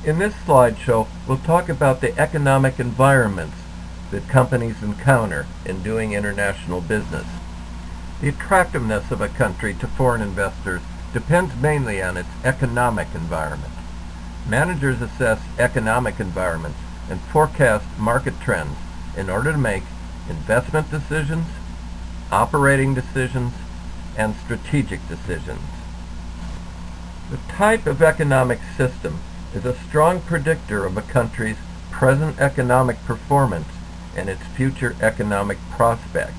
In this slideshow, we'll talk about the economic environments that companies encounter in doing international business. The attractiveness of a country to foreign investors depends mainly on its economic environment. Managers assess economic environments and forecast market trends in order to make investment decisions, operating decisions, and strategic decisions. The type of economic system is a strong predictor of a country's present economic performance and its future economic prospects.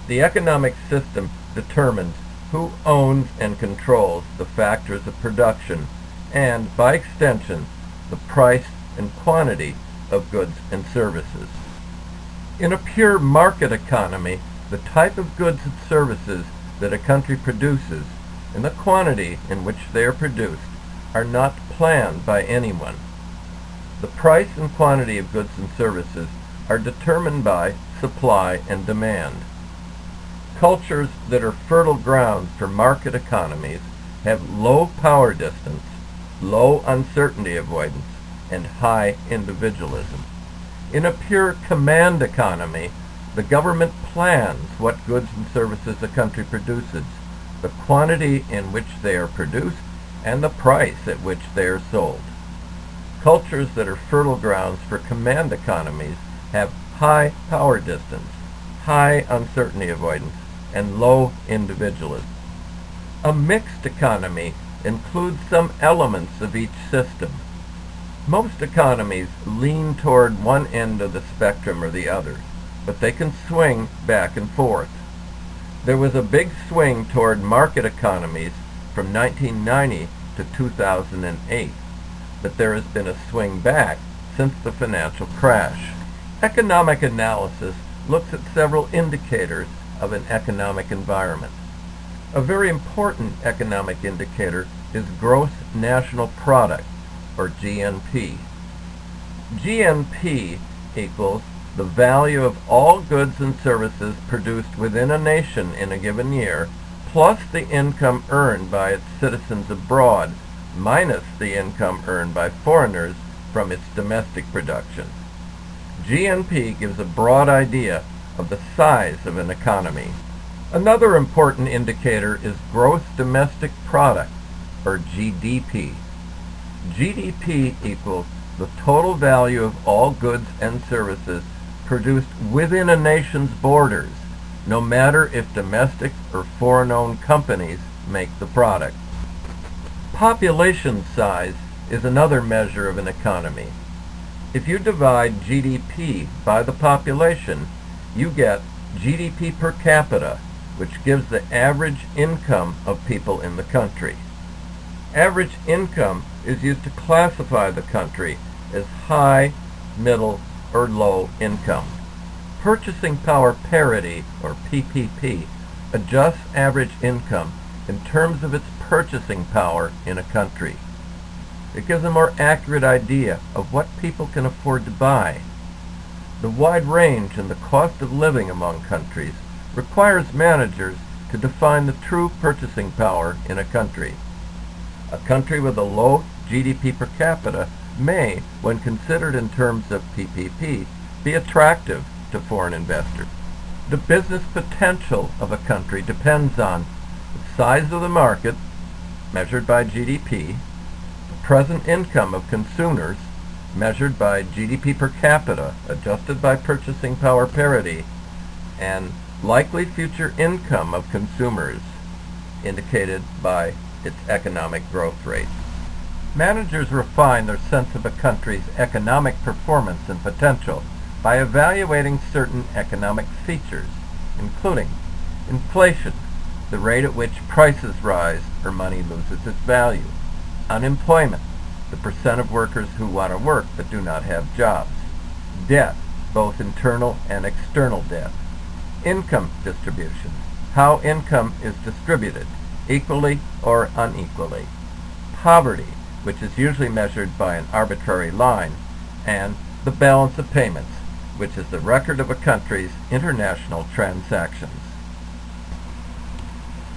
The economic system determines who owns and controls the factors of production and, by extension, the price and quantity of goods and services. In a pure market economy, the type of goods and services that a country produces and the quantity in which they are produced are not planned by anyone. The price and quantity of goods and services are determined by supply and demand. Cultures that are fertile grounds for market economies have low power distance, low uncertainty avoidance, and high individualism. In a pure command economy, the government plans what goods and services a country produces, the quantity in which they are produced, and the price at which they are sold. Cultures that are fertile grounds for command economies have high power distance, high uncertainty avoidance, and low individualism. A mixed economy includes some elements of each system. Most economies lean toward one end of the spectrum or the other, but they can swing back and forth. There was a big swing toward market economies from 1990 to 2008, but there has been a swing back since the financial crash. Economic analysis looks at several indicators of an economic environment. A very important economic indicator is gross national product, or GNP. GNP equals the value of all goods and services produced within a nation in a given year, plus the income earned by its citizens abroad, minus the income earned by foreigners from its domestic production. GNP gives a broad idea of the size of an economy. Another important indicator is gross domestic product, or GDP. GDP equals the total value of all goods and services produced within a nation's borders, no matter if domestic or foreign-owned companies make the product. Population size is another measure of an economy. If you divide GDP by the population, you get GDP per capita, which gives the average income of people in the country. Average income is used to classify the country as high, middle, or low income. Purchasing power parity, or PPP, adjusts average income in terms of its purchasing power in a country. It gives a more accurate idea of what people can afford to buy. The wide range in the cost of living among countries requires managers to define the true purchasing power in a country. A country with a low GDP per capita may, when considered in terms of PPP, be attractive to foreign investors. The business potential of a country depends on the size of the market, measured by GDP, the present income of consumers, measured by GDP per capita, adjusted by purchasing power parity, and likely future income of consumers, indicated by its economic growth rate. Managers refine their sense of a country's economic performance and potential by evaluating certain economic features, including inflation, the rate at which prices rise or money loses its value; unemployment, the percent of workers who want to work but do not have jobs; debt, both internal and external debt; income distribution, how income is distributed, equally or unequally; poverty, which is usually measured by an arbitrary line; and the balance of payments, which is the record of a country's international transactions.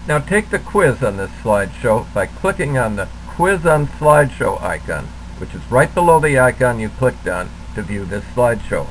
Now take the quiz on this slideshow by clicking on the Quiz on Slideshow icon which is right below the icon you clicked on to view this slideshow.